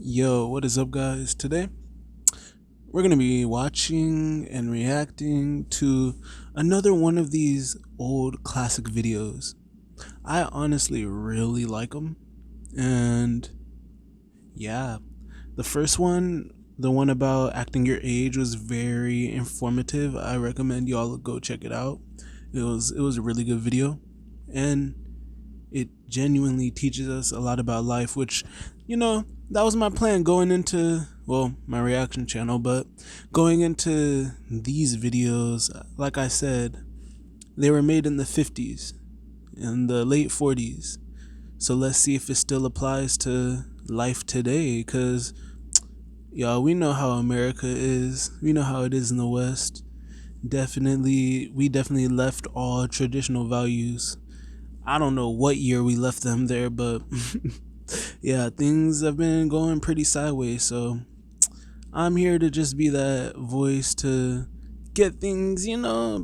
Yo, what is up, guys? Today we're gonna be watching and reacting to another one of these old classic videos. I honestly really like them, and yeah, the first one, the one about acting your age, was very informative. I recommend y'all go check it out. It was a really good video, and it genuinely teaches us a lot about life, which, that was my plan going into, well, my reaction channel. But going into these videos, like I said, they were made in the 50s, in the late 40s. So let's see if it still applies to life today, because y'all, we know how America is. We know how it is in the West. We definitely left all traditional values. I don't know what year we left them there, but yeah, things have been going pretty sideways. So I'm here to just be that voice to get things,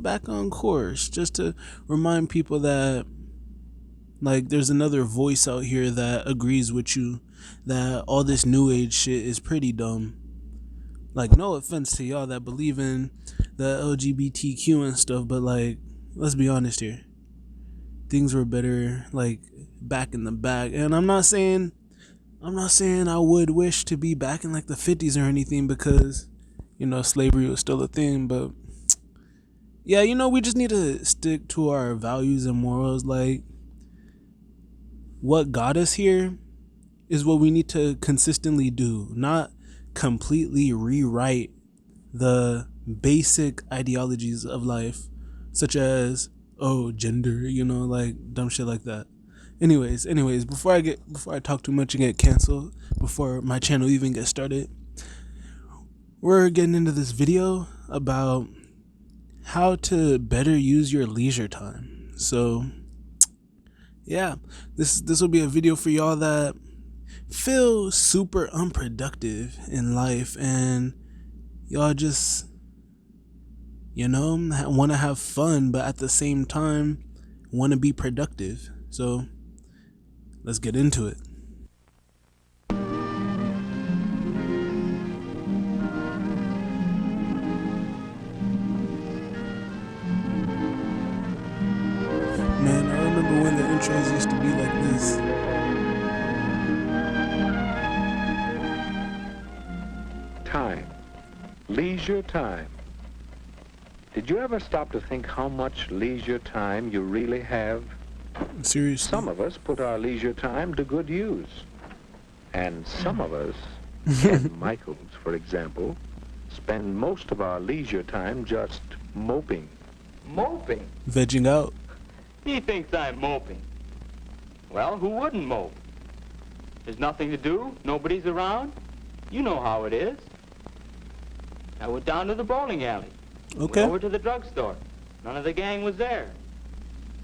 back on course. Just to remind people that, like, there's another voice out here that agrees with you that all this new age shit is pretty dumb. Like, no offense to y'all that believe in the LGBTQ and stuff, but like, let's be honest here. Things were better, like, back in the back. And I'm not saying I would wish to be back in like the 50s or anything, because slavery was still a thing. But yeah, we just need to stick to our values and morals. Like, what got us here is what we need to consistently do, not completely rewrite the basic ideologies of life, such as, oh, gender, like dumb shit like that. Anyways, before I talk too much and get canceled, before my channel even gets started, we're getting into this video about how to better use your leisure time. So yeah, this will be a video for y'all that feel super unproductive in life, and y'all just want to have fun, but at the same time want to be productive. So let's get into it. Man, I remember when the intros used to be like this. Time. Leisure time. Did you ever stop to think how much leisure time you really have? Seriously. Some of us put our leisure time to good use. And some of us, Ken Michaels, for example, spend most of our leisure time just moping. Moping? Vegging out. He thinks I'm moping. Well, who wouldn't mope? There's nothing to do, nobody's around. You know how it is. I went down to the bowling alley. Okay. Went over to the drugstore. None of the gang was there.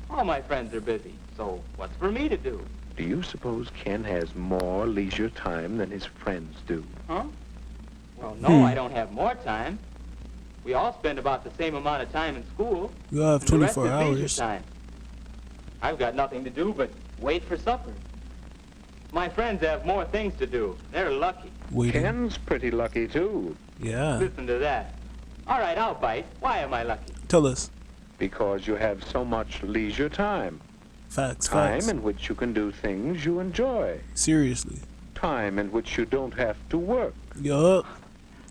All my friends are busy, so what's for me to do? Do you suppose Ken has more leisure time than his friends do? Huh? Well, no, I don't have more time. We all spend about the same amount of time in school. You all have and the rest 24 is hours. leisure time. I've got nothing to do but wait for supper. My friends have more things to do. They're lucky. Waiting. Ken's pretty lucky, too. Yeah. Listen to that. All right, I'll bite. Why am I lucky? Tell us. Because you have so much leisure time. Facts. Time in which you can do things you enjoy. Seriously. Time in which you don't have to work. Yup.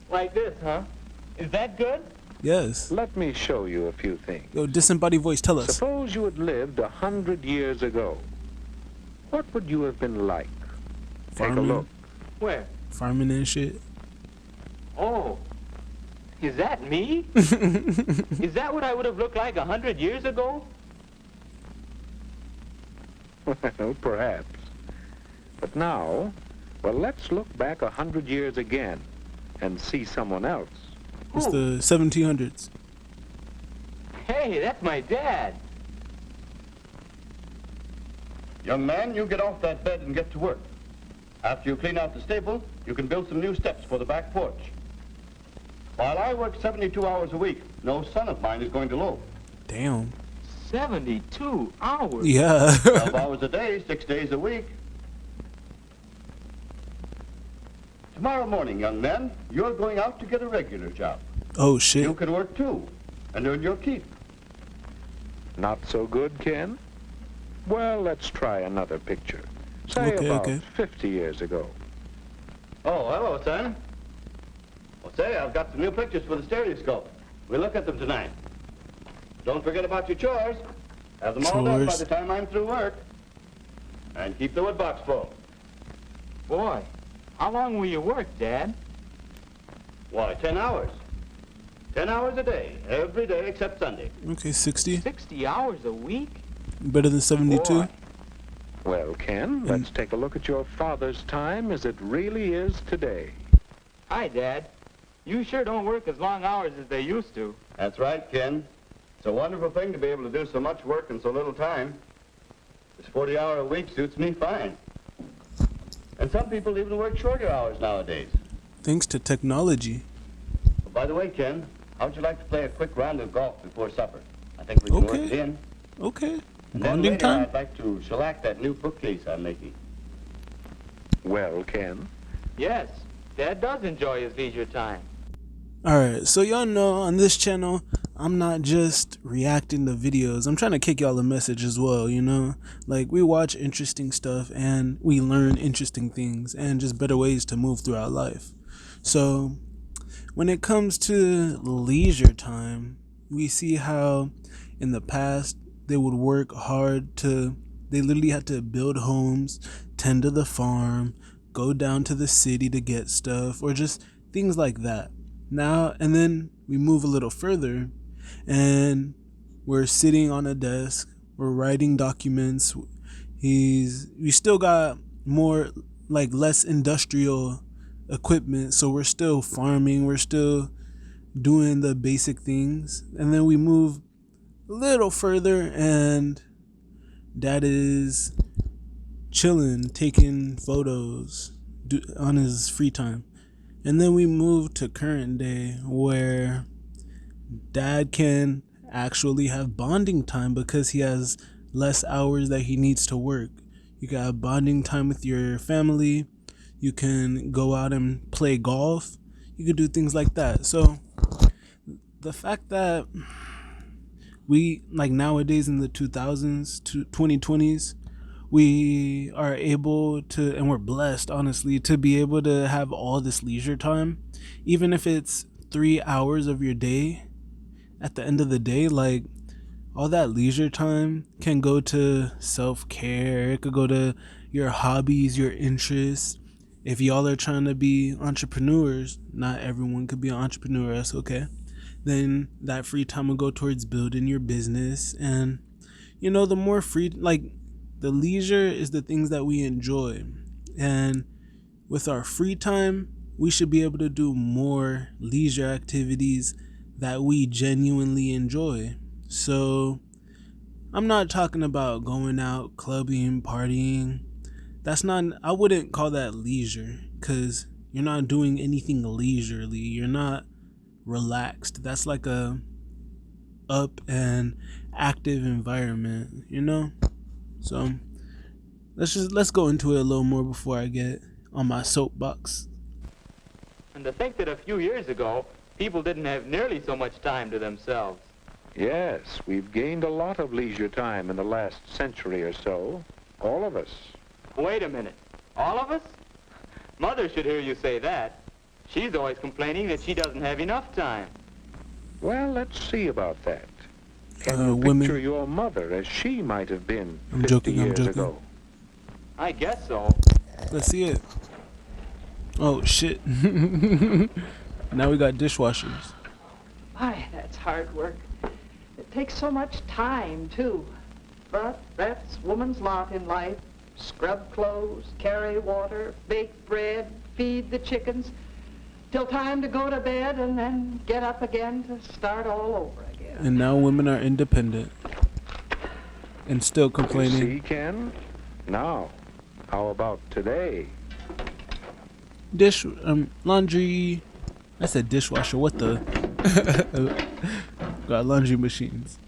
Like this, huh? Is that good? Yes. Let me show you a few things. Yo, disembodied voice, tell us. Suppose you had lived 100 years ago. What would you have been like? Take a Farming. look. Where? Farming and shit. Oh. Is that me? Is that what I would have looked like 100 years ago? Well, perhaps. But now, well, let's look back 100 years again and see someone else. It's Who? the 1700s. Hey, that's my dad. Young man, you get off that bed and get to work. After you clean out the stable, you can build some new steps for the back porch. While I work 72 hours a week, no son of mine is going to loaf. Damn. 72 hours? Yeah. 12 hours a day, 6 days a week. tomorrow morning, young man, you're going out to get a regular job. Oh You shit. can work too, and earn your keep. Not so good, Ken? Well, let's try another picture. Say Okay, about okay. 50 years ago. Oh, hello, son. Well, say, I've got some new pictures for the stereoscope. We'll look at them tonight. Don't forget about your chores. Have them all done by Chores. the time I'm through work. And keep the wood box full. Boy, how long will you work, Dad? Why, 10 hours. 10 hours a day, every day except Sunday. Okay, 60. 60 hours a week? Better than 72. Boy. Well, Ken, let's take a look at your father's time as it really is today. Hi, Dad. You sure don't work as long hours as they used to. That's right, Ken. It's a wonderful thing to be able to do so much work in so little time. This 40-hour week suits me fine. And some people even work shorter hours nowadays. Thanks to technology. Oh, by the way, Ken, how'd you like to play a quick round of golf before supper? I think we can work Okay. it in. Okay. And then Bonding later, time? I'd like to shellac that new bookcase I'm making. Well, Ken, Yes, Dad does enjoy his leisure time. Alright, so y'all know on this channel, I'm not just reacting to videos. I'm trying to kick y'all a message as well, you know? Like, we watch interesting stuff and we learn interesting things and just better ways to move through our life. So, when it comes to leisure time, we see how in the past they would work hard they literally had to build homes, tend to the farm, go down to the city to get stuff, or just things like that. Now, and then we move a little further and we're sitting on a desk, we're writing documents. We still got more, like, less industrial equipment, so we're still farming, we're still doing the basic things. And then we move a little further and Dad is chilling, taking photos on his free time. And then we move to current day where Dad can actually have bonding time because he has less hours that he needs to work. You can have bonding time with your family. You can go out and play golf. You can do things like that. So the fact that we, like, nowadays in the 2000s to 2020s, we are able to, and we're blessed, honestly, to be able to have all this leisure time, even if it's 3 hours of your day. At the end of the day, like, all that leisure time can go to self-care. It could go to your hobbies, your interests. If y'all are trying to be entrepreneurs, not everyone could be an entrepreneur, that's okay. Then that free time will go towards building your business. And, you know, the more free, like, the leisure is the things that we enjoy. And with our free time, we should be able to do more leisure activities that we genuinely enjoy. So I'm not talking about going out, clubbing, partying. That's not, I wouldn't call that leisure, because you're not doing anything leisurely. You're not relaxed. That's like a up and active environment, you know? So let's go into it a little more before I get on my soapbox. And to think that a few years ago, people didn't have nearly so much time to themselves. yes, we've gained a lot of leisure time in the last century or so. All of us. Wait a minute. All of us? Mother should hear you say that. She's always complaining that she doesn't have enough time. Well, let's see about that. Can you women- picture your mother as she might have been I'm 50 joking, I'm years joking. ago? I guess so. Let's see it. Oh shit. Now we got dishwashers. My, that's hard work. It takes so much time, too. But that's woman's lot in life. Scrub clothes, carry water, bake bread, feed the chickens, till time to go to bed and then get up again to start all over again. And now women are independent and still You complaining. see, Ken? Now, how about today? Laundry. I said dishwasher. What the? Got laundry machines.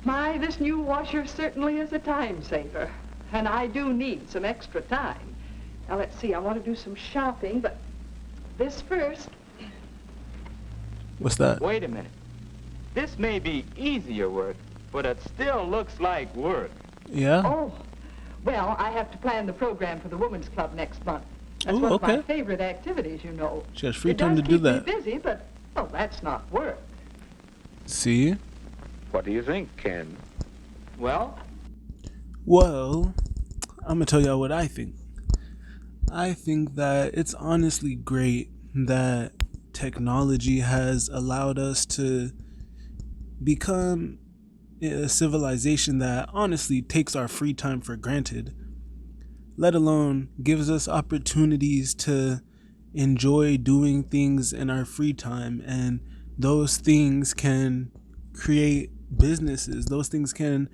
My, this new washer certainly is a time saver. And I do need some extra time. Now, let's see, I want to do some shopping, but This first. What's that? Wait a minute. This may be easier work, but it still looks like work. Yeah? Oh, well, I have to plan the program for the Women's Club next month. That's Ooh, one of my okay. favorite activities, you know. She has free It time does to do keep me that. busy, but, well, that's not work. See? What do you think, Ken? Well, Well, I'm gonna tell y'all what I think. I think that it's honestly great that technology has allowed us to become a civilization that honestly takes our free time for granted, let alone gives us opportunities to enjoy doing things in our free time. And those things can create businesses, those things can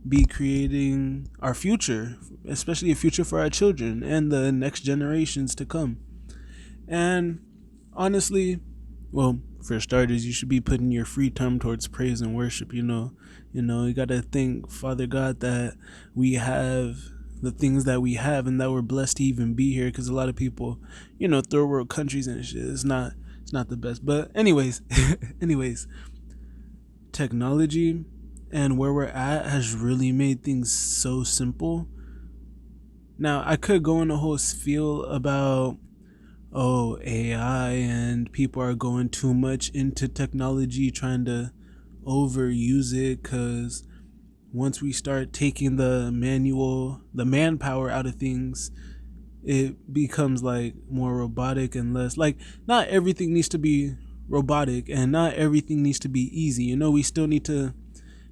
be creating our future, especially a future for our children and the next generations to come. And honestly, well, for starters, you should be putting your free time towards praise and worship. You got to thank Father God that we have the things that we have and that we're blessed to even be here. Because a lot of people, third world countries and shit, it's not the best. But anyways, technology and where we're at has really made things so simple. Now, I could go in a whole spiel about AI and people are going too much into technology, trying to overuse it, because once we start taking the manpower out of things, it becomes like more robotic and less like, not everything needs to be robotic and not everything needs to be easy. We still need to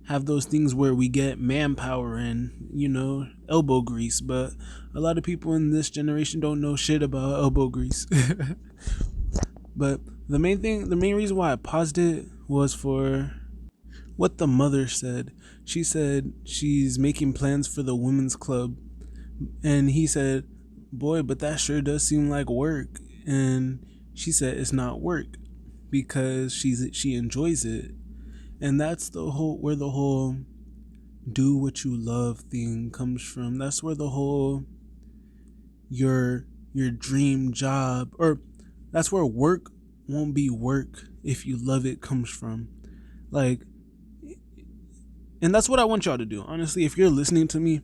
have those things where we get manpower and elbow grease, but a lot of people in this generation don't know shit about elbow grease. But the main reason why I paused it was for what the mother said. She said she's making plans for the women's club, and he said, boy, but that sure does seem like work. And she said it's not work because she enjoys it. And that's where the whole do what you love thing comes from. That's where the whole your dream job, or that's where work won't be work if you love it, comes from. Like, and that's what I want y'all to do. Honestly, if you're listening to me,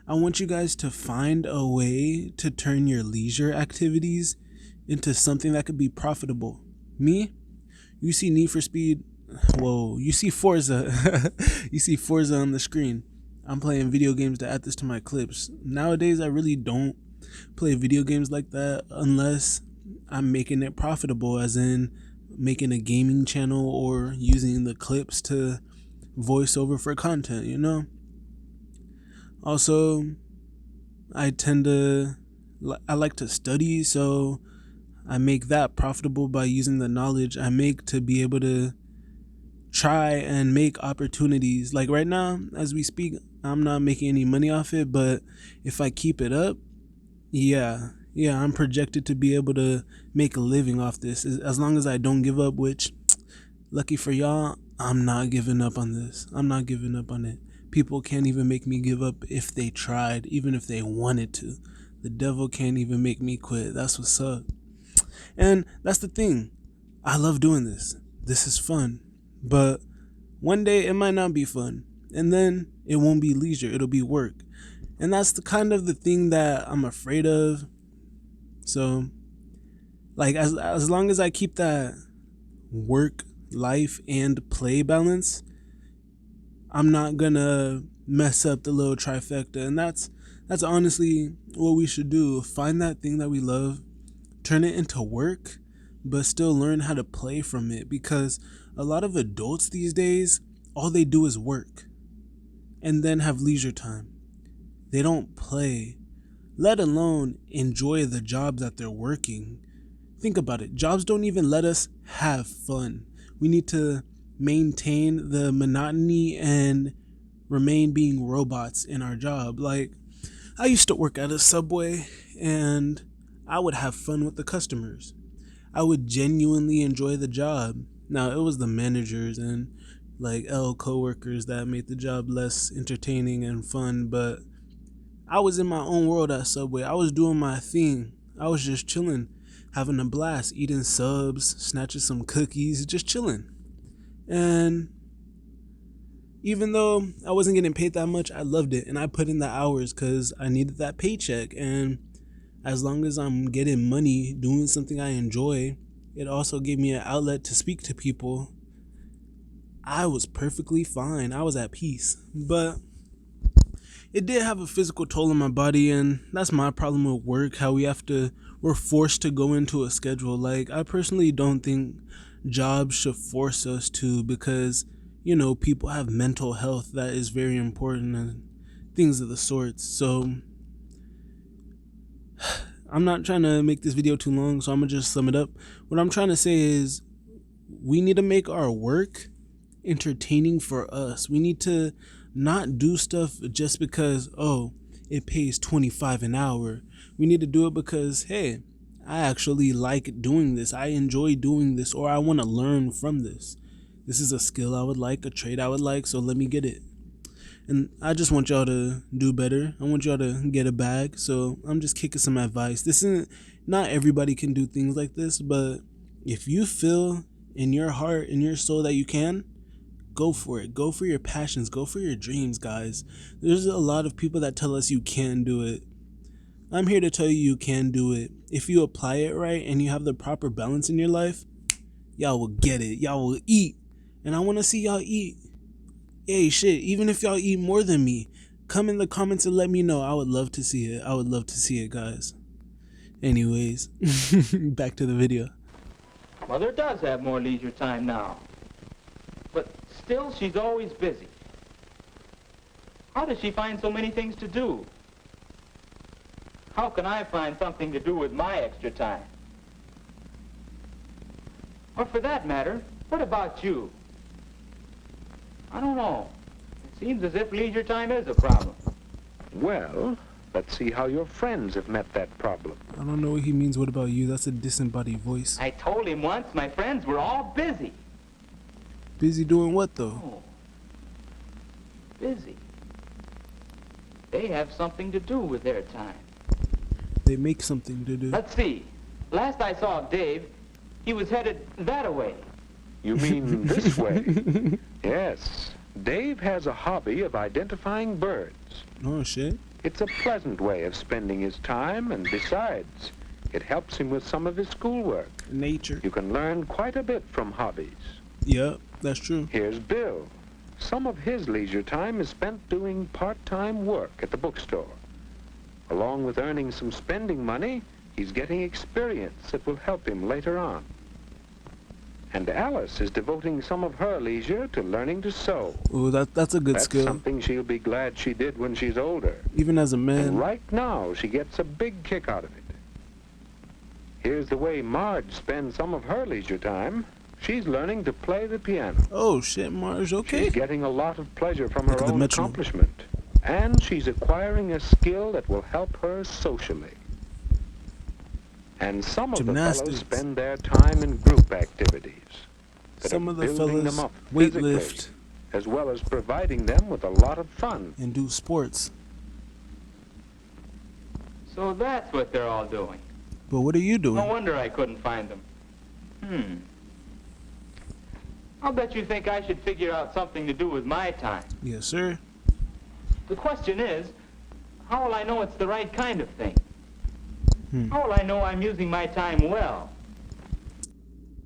I want you guys to find a way to turn your leisure activities into something that could be profitable. Me, you see Need for Speed. Whoa, you see Forza. You see Forza on the screen. I'm playing video games to add this to my clips. Nowadays, I really don't play video games like that unless I'm making it profitable, as in making a gaming channel or using the clips to voice over for content. Also, I like to study, so I make that profitable by using the knowledge I make to be able to try and make opportunities. Like right now, as we speak, I'm not making any money off it, but if I keep it up, yeah, I'm projected to be able to make a living off this, as long as I don't give up, which, lucky for y'all, I'm not giving up on this. I'm not giving up on it. People can't even make me give up if they tried, even if they wanted to. The devil can't even make me quit. That's what's up. And that's the thing. I love doing this. This is fun. But one day it might not be fun. And then it won't be leisure. It'll be work. And that's the kind of the thing that I'm afraid of. So, like, as long as I keep that work, life, and play balance, I'm not gonna mess up the little trifecta. And that's honestly what we should do. Find that thing that we love, turn it into work, but still learn how to play from it. Because a lot of adults these days, all they do is work and then have leisure time. They don't play, let alone enjoy the job that they're working. Think about it. Jobs don't even let us have fun. We need to maintain the monotony and remain being robots in our job. Like, I used to work at a Subway and I would have fun with the customers. I would genuinely enjoy the job. Now, it was the managers and like coworkers that made the job less entertaining and fun, but I was in my own world at Subway. I was doing my thing. I was just chilling. having a blast, eating subs, snatching some cookies, just chilling. And even though I wasn't getting paid that much, I loved it, and I put in the hours because I needed that paycheck. And as long as I'm getting money doing something I enjoy, it also gave me an outlet to speak to people. I was perfectly fine. I was at peace. But it did have a physical toll on my body, and that's my problem with work, how we're forced to go into a schedule. Like, I personally don't think jobs should force us to, because people have mental health that is very important and things of the sorts. So I'm not trying to make this video too long, so I'm gonna just sum it up. What I'm trying to say is we need to make our work entertaining for us. We need to not do stuff just because, oh, it pays $25 an hour. We need to do it because, hey, I actually like doing this. I enjoy doing this, or I want to learn from this. This is a skill I would like, a trade I would like, so let me get it. And I just want y'all to do better. I want y'all to get a bag, so I'm just kicking some advice. Not everybody can do things like this, but if you feel in your heart, in your soul that you can, go for it. Go for your passions. Go for your dreams, guys. There's a lot of people that tell us you can't do it. I'm here to tell you can do it. If you apply it right and you have the proper balance in your life, y'all will get it. Y'all will eat. And I want to see y'all eat. Hey, shit, even if y'all eat more than me, come in the comments and let me know. I would love to see it. I would love to see it, guys. Anyways, back to the video. Mother does have more leisure time now. But still, she's always busy. How does she find so many things to do? How can I find something to do with my extra time? Or for that matter, what about you? I don't know. It seems as if leisure time is a problem. Well, let's see how your friends have met that problem. I don't know what he means. What about you? That's a disembodied voice. I told him once my friends were all busy. Busy doing what, though? Oh, busy. They have something to do with their time. They make something to do. Let's see. Last I saw of Dave, he was headed that-a-way. You mean this way? Yes. Dave has a hobby of identifying birds. Oh, shit. It's a pleasant way of spending his time, and besides, it helps him with some of his schoolwork. Nature. You can learn quite a bit from hobbies. Yep, that's true. Here's Bill. Some of his leisure time is spent doing part-time work at the bookstore. Along with earning some spending money, he's getting experience that will help him later on. And Alice is devoting some of her leisure to learning to sew. Oh, that's a good That's skill. something she'll be glad she did when she's older. Even as a man. And right now, she gets a big kick out of it. Here's the way Marge spends some of her leisure time. She's learning to play the piano. Oh, shit, Marge, okay. She's getting a lot of pleasure from Look her at the own metronome. accomplishment. And she's acquiring a skill that will help her socially. And some of the Gymnastics. fellows spend their time in group activities that Some are of the building fellas them up physically, weightlift as well as providing them with a lot of fun. and do sports. So that's what they're all doing. But what are you doing? No wonder I couldn't find them. I'll bet you think I should figure out something to do with my time. Yes, sir. The question is, how will I know it's the right kind of thing? Hmm. How will I know I'm using my time well?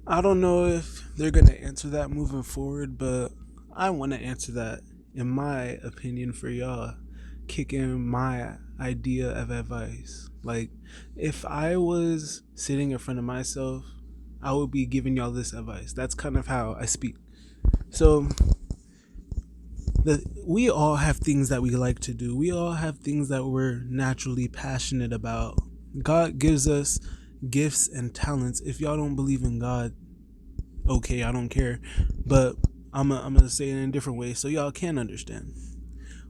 I don't know if they're going to answer that moving forward, but I want to answer that, in my opinion, for y'all. Kick in my idea of advice. Like, if I was sitting in front of myself, I would be giving y'all this advice. That's kind of how I speak. So, we all have things that we like to do. We all have things that we're naturally passionate about. God gives us gifts and talents. If y'all don't believe in God, okay, I don't care. But I'm gonna say it in a different way so y'all can understand.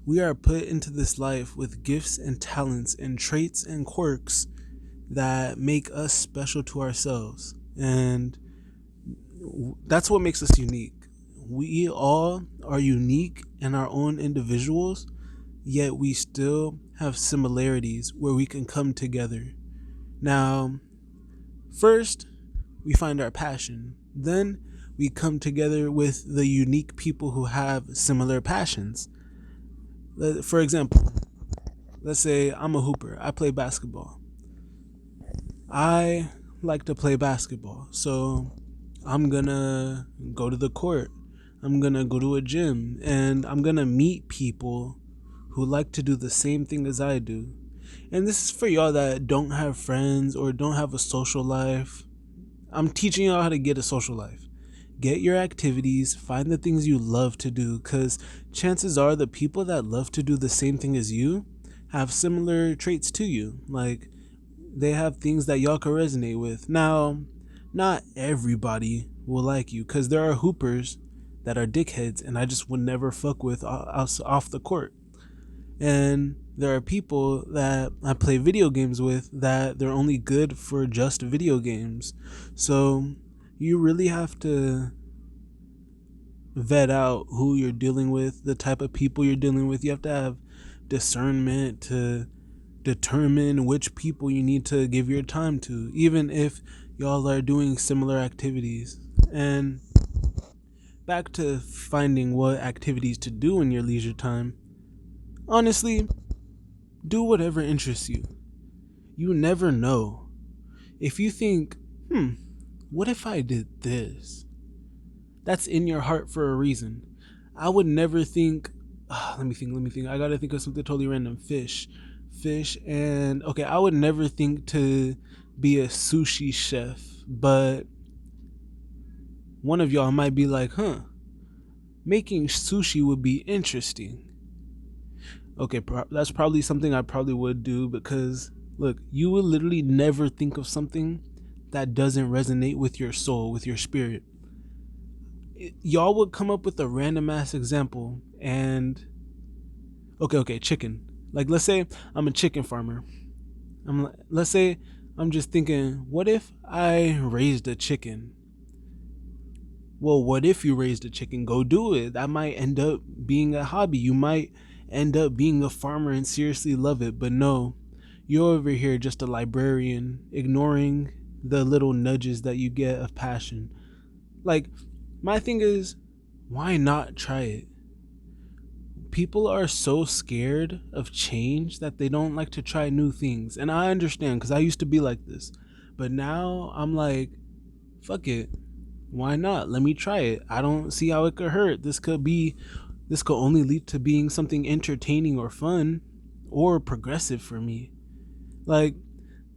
We are put into this life with gifts and talents and traits and quirks that make us special to ourselves. And that's what makes us unique. We all are unique in our own individuals, yet we still have similarities where we can come together. Now, First, we find our passion. Then we come together with the unique people who have similar passions. For example, let's say I'm a hooper. I play basketball. I like to play basketball. So I'm gonna go to the court. I'm gonna go to a gym and I'm gonna meet people who like to do the same thing as I do. And this is for y'all that don't have friends or don't have a social life. I'm teaching y'all how to get a social life. Get your activities, find the things you love to do, because chances are the people that love to do the same thing as you have similar traits to you. Like, they have things that y'all can resonate with. Now, not everybody will like you, because there are hoopers that are dickheads and I just would never fuck with off the court. And there are people that I play video games with that they're only good for just video games. So you really have to vet out who you're dealing with, the type of people you're dealing with. You have to have discernment to determine which people you need to give your time to, even if y'all are doing similar activities. And back to finding what activities to do in your leisure time. Honestly, do whatever interests you. You never know. If you think, what if I did this? That's in your heart for a reason. I would never think, let me think. I gotta think of something totally random. Fish. And okay, I would never think to be a sushi chef, but one of y'all might be like, making sushi would be interesting. Okay, that's probably something I probably would do, because look, you will literally never think of something that doesn't resonate with your soul, with your spirit. Y'all would come up with a random ass example and okay, chicken. Like, let's say I'm a chicken farmer. Let's say I'm just thinking, what if I raised a chicken? Well, what if you raised a chicken? Go do it. That might end up being a hobby. You might end up being a farmer and seriously love it. But no, you're over here just a librarian, ignoring the little nudges that you get of passion. Like, my thing is, why not try it? People are so scared of change that they don't like to try new things. And I understand, because I used to be like this. But now I'm like, fuck it. Why not? Let me try it. I don't see how it could hurt. This could only lead to being something entertaining or fun or progressive for me. Like,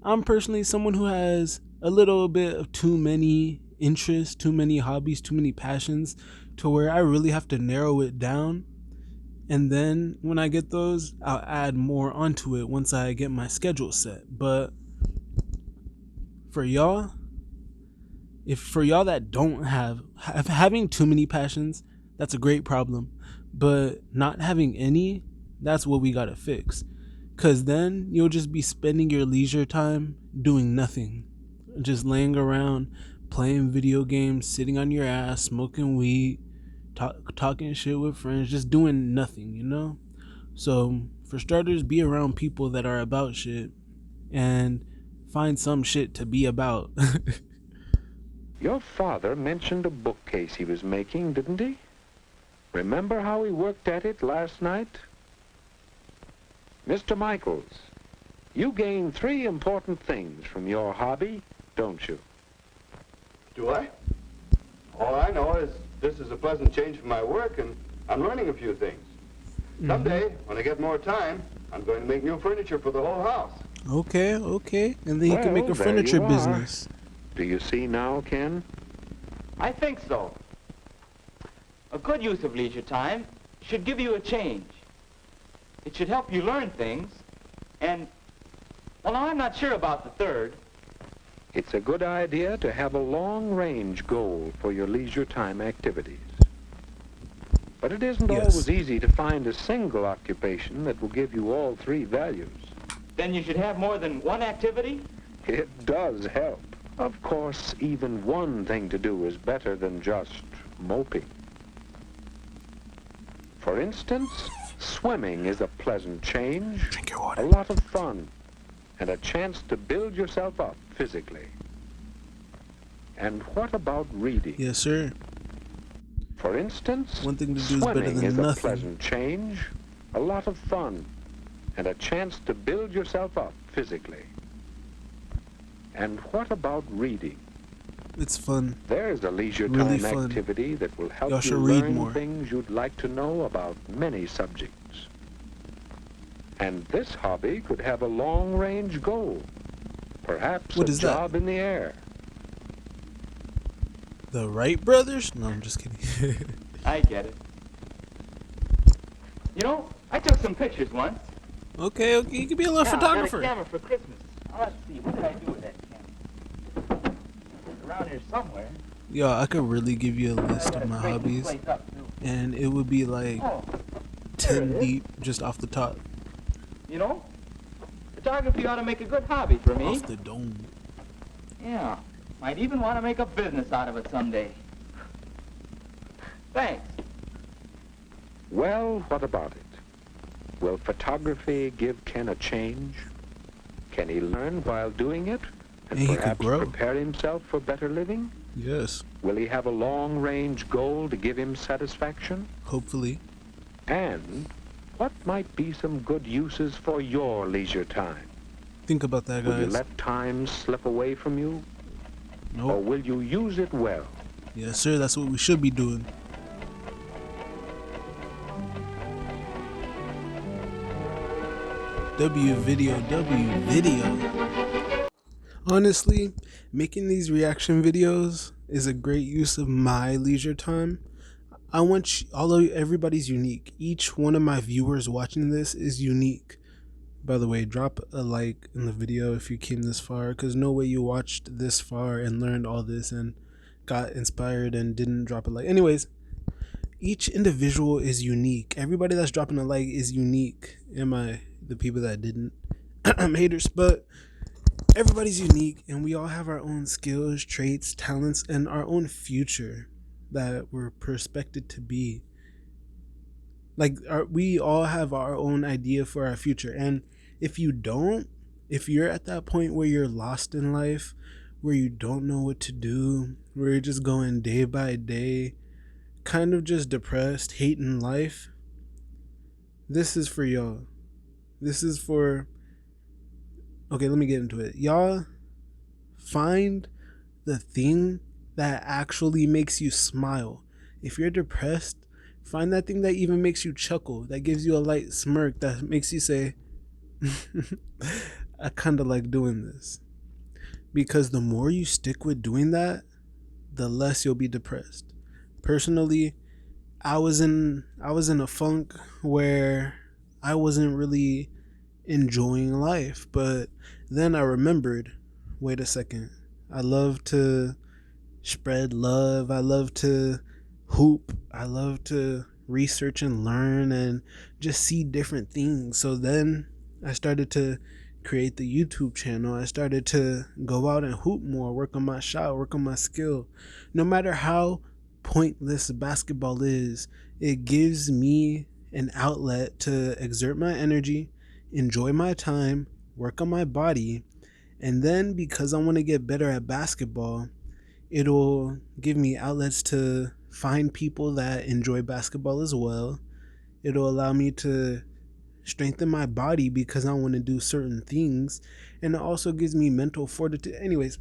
I'm personally someone who has a little bit of too many interests, too many hobbies, too many passions, to where I really have to narrow it down. And then when I get those, I'll add more onto it once I get my schedule set. But for y'all, that don't having too many passions, that's a great problem. But not having any, that's what we gotta fix. Cause then you'll just be spending your leisure time doing nothing. Just laying around, playing video games, sitting on your ass, smoking weed, talking shit with friends, just doing nothing, you know? So for starters, be around people that are about shit and find some shit to be about. Your father mentioned a bookcase he was making, didn't he? Remember how he worked at it last night? Mr. Michaels, you gain 3 important things from your hobby, don't you? Do I? All I know is this is a pleasant change from my work, and I'm learning a few things. Someday, when I get more time, I'm going to make new furniture for the whole house. Okay. And then you can make a furniture business. Do you see now, Ken? I think so. A good use of leisure time should give you a change. It should help you learn things, and, well, I'm not sure about the third. It's a good idea to have a long-range goal for your leisure time activities. But it isn't always easy to find a single occupation that will give you all 3 values. Then you should have more than one activity? It does help. Of course, even one thing to do is better than just moping. For instance, swimming is a pleasant change, Drink your water. a lot of fun, and a chance to build yourself up physically. And what about reading? Yes, sir. For instance, One thing to do is better swimming than is a nothing. pleasant change, a lot of fun, and a chance to build yourself up physically. And what about reading? It's fun. There's a leisure Really time fun. activity that will help Y'all you should read learn more. things you'd like to know about many subjects. And this hobby could have a long-range goal, perhaps What a is that? job in the air. The Wright brothers? No, I'm just kidding. I get it. You know, I took some pictures once. Okay, you can be a little Yeah, photographer. I got a camera for Christmas. Now, let's see, what did I do with that camera? It's around here somewhere. Yo, I could really give you a list I of gotta my straighten this hobbies, place up, too. and it would be like Oh, 10 it is. deep just off the top, you know, photography ought to make a good hobby for me. off the dome. Yeah, might even want to make a business out of it someday. Thanks. Well, what about it? Will photography give Ken a change? Can he learn while doing it? And And he could perhaps grow. prepare himself for better living? Yes, Will he have a long-range goal to give him satisfaction? hopefully. And what might be some good uses for your leisure time? Think about that, Will you guys. let time slip away from you? Or Nope. will you use it well? Yes, sir, that's what we should be doing. W video. Honestly, making these reaction videos is a great use of my leisure time. I want everybody's unique. Each one of my viewers watching this is unique. By the way, drop a like in the video if you came this far, because no way you watched this far and learned all this and got inspired and didn't drop a like. Anyways, each individual is unique. Everybody that's dropping a like is unique. The people that didn't, I'm haters, but everybody's unique and we all have our own skills, traits, talents, and our own future that we're prospected to be. We all have our own idea for our future. And if you're at that point where you're lost in life, where you don't know what to do, where you're just going day by day, kind of just depressed, hating life, this is for y'all. This is for... Okay, let me get into it. Y'all find the thing that actually makes you smile. If you're depressed, find that thing that even makes you chuckle, that gives you a light smirk, that makes you say, I kind of like doing this. Because the more you stick with doing that, the less you'll be depressed. Personally, I was in a funk where I wasn't really enjoying life, but then I remembered, wait a second, I love to spread love, I love to hoop, I love to research and learn and just see different things. So then I started to create the YouTube channel. I started to go out and hoop more, work on my shot, work on my skill. No matter how pointless basketball is, it gives me an outlet to exert my energy, enjoy my time, work on my body, and then because I want to get better at basketball, it'll give me outlets to find people that enjoy basketball as well. It'll allow me to strengthen my body because I want to do certain things, and it also gives me mental fortitude. Anyways,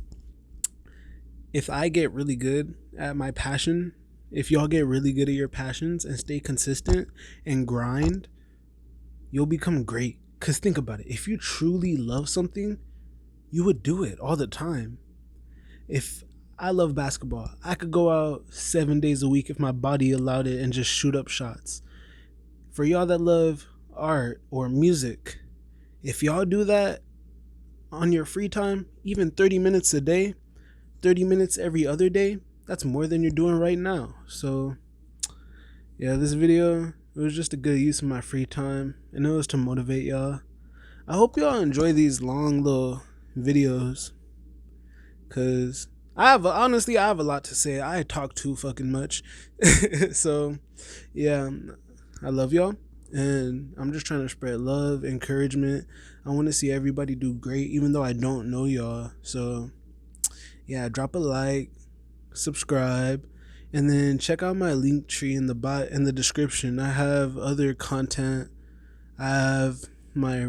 if I get really good at my passion, if y'all get really good at your passions and stay consistent and grind, you'll become great. Because think about it. If you truly love something, you would do it all the time. If I love basketball, I could go out 7 days a week if my body allowed it and just shoot up shots. For y'all that love art or music, if y'all do that on your free time, even 30 minutes a day, 30 minutes every other day, that's more than you're doing right now. So yeah, this video, it was just a good use of my free time, and it was to motivate y'all. I hope y'all enjoy these long little videos, cause I have a lot to say. I talk too fucking much. So yeah, I love y'all, and I'm just trying to spread love, encouragement. I want to see everybody do great, even though I don't know y'all. So yeah, drop a like, subscribe, and then check out my link tree in the description. I have other content. I have my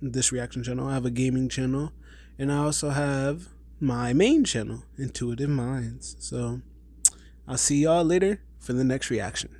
this reaction channel. I have a gaming channel, and I also have my main channel, Intuitive Minds. So I'll see y'all later for the next reaction.